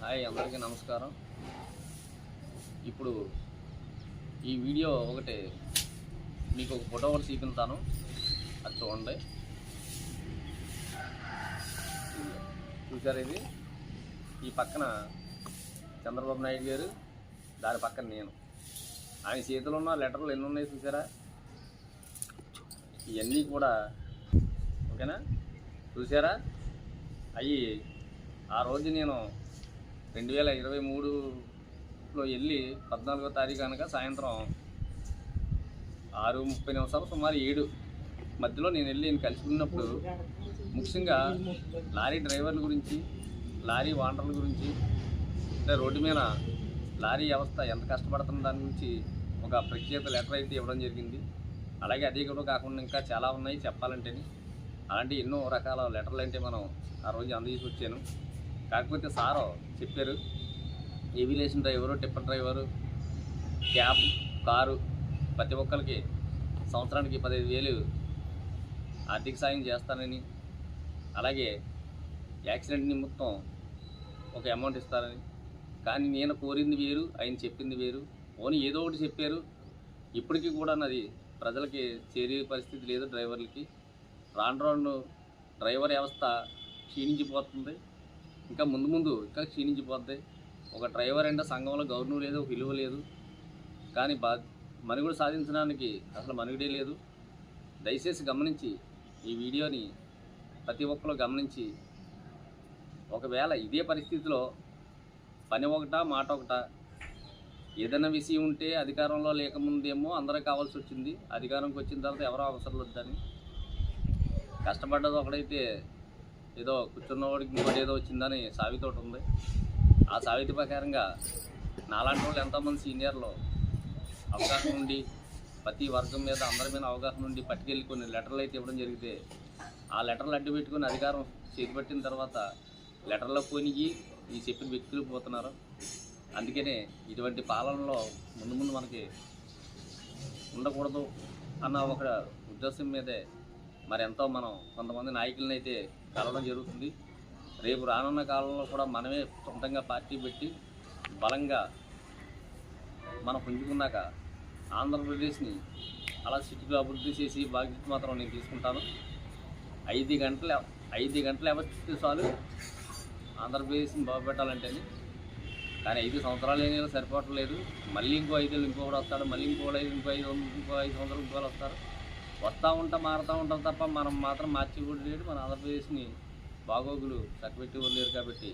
Hi అందరికీ నమస్కారం. ఇప్పుడు ఈ వీడియో ఒకటి మీకు ఒక ఫోటో ఒకటి చూపిస్తాను, అది చూడండి. చూసారు, ఇది ఈ పక్కన చంద్రబాబు నాయుడు గారు, దాని పక్కన నేను. ఆయన చేతిలో ఉన్న లెటర్లు ఎన్ని ఉన్నాయి చూసారా? ఇవన్నీ కూడా ఓకేనా, చూసారా? అవి ఆ రోజు నేను 2023లో వెళ్ళి 14వ తారీఖు కనుక సాయంత్రం 6:30 సుమారు 7 మధ్యలో నేను వెళ్ళి కలుసుకున్నప్పుడు ముఖ్యంగా లారీ డ్రైవర్ల గురించి, లారీ ఓనర్ల గురించి, అంటే రోడ్డు మీద లారీ వ్యవస్థ ఎంత కష్టపడుతున్న దాని గురించి ఒక ప్రత్యేక లెటర్ అయితే ఇవ్వడం జరిగింది. అలాగే అదే కూడా కాకుండా ఇంకా చాలా ఉన్నాయి చెప్పాలంటే. అలాంటి ఎన్నో రకాల లెటర్లు అంటే మనం ఆ రోజు అందజేసి వచ్చాను. కాకపోతే సారు చెప్పారు, aviation driver, tipper driver, cab, car ప్రతి ఒక్కరికి సంవత్సరానికి 15,000 ఆర్థిక సాయం చేస్తానని, అలాగే యాక్సిడెంట్ నిమిత్తం ఒక అమౌంట్ ఇస్తారని. కానీ నేను కోరింది వేరు, ఆయన చెప్పింది వేరు. ఓని ఏదో ఒకటి చెప్పారు. ఇప్పటికీ కూడా నాది ప్రజలకి చేరే పరిస్థితి లేదు. డ్రైవర్లకి రాను రాను డ్రైవర్ వ్యవస్థ క్షీణించిపోతుంది. ఇంకా ముందు ఇంకా క్షీణించిపోద్ది. ఒక డ్రైవర్ అంటే సంఘంలో గౌరవం లేదు, ఒక విలువ లేదు. కానీ మనుగడ సాధించడానికి అసలు మనుగడే లేదు. దయచేసి గమనించి ఈ వీడియోని ప్రతి ఒక్కరు గమనించి, ఒకవేళ ఇదే పరిస్థితిలో పని ఒకటా మాట ఒకటా, ఏదైనా విషయం ఉంటే అధికారంలో లేకముందేమో అందరూ కావాల్సి వచ్చింది, అధికారంకి వచ్చిన తర్వాత ఎవరో అవసరం వద్దని కష్టపడ్డది ఒకడైతే ఏదో కూర్చున్నవాడికి ఇంకోటి ఏదో వచ్చిందని సావితోటి ఉంది. ఆ సావితి ప్రకారంగా నాలాంటి వాళ్ళు ఎంతోమంది సీనియర్లు అవగాహన ఉండి ప్రతి వర్గం మీద అందరి మీద అవగాహన ఉండి పట్టుకెళ్ళి కొన్ని లెటర్లు అయితే ఇవ్వడం జరిగితే, ఆ లెటర్లు అడ్డు పెట్టుకుని అధికారం చేతిపట్టిన తర్వాత లెటర్లో పోయి ఈ చెప్పిన వ్యక్తులు పోతున్నారు. అందుకనే ఇటువంటి పాలనలో ముందు మనకి ఉండకూడదు అన్న ఒక ఉద్దేశం మీదే మరి ఎంతో మనం కొంతమంది నాయకులను అయితే కలవడం జరుగుతుంది. రేపు రానున్న కాలంలో కూడా మనమే సొంతంగా పార్టీ పెట్టి బలంగా మనం పుంజుకున్నాక ఆంధ్రప్రదేశ్ని అలా సిటీలో అభివృద్ధి చేసి బాధ్యత మాత్రం నేను తీసుకుంటాను. 5 గంటలు ఎవరిస్తే చాలు ఆంధ్రప్రదేశ్ని బాగుపెట్టాలంటేనే. కానీ 5 సంవత్సరాలు ఏమీ సరిపోవట్లేదు. మళ్ళీ ఇంకో 5 ఏళ్ళు ఇంకొకటి వస్తాడు, మళ్ళీ ఇంకో 5 సంవత్సరాలు ఇంకోళ్ళు వస్తారు. వస్తూ ఉంటాం, మారుతూ ఉంటాం తప్ప మనం మాత్రం మార్చి కూడా లేడు. మన ఆంధ్రప్రదేశ్ని బాగోగులు చక్కబెట్టి లేరు కాబట్టి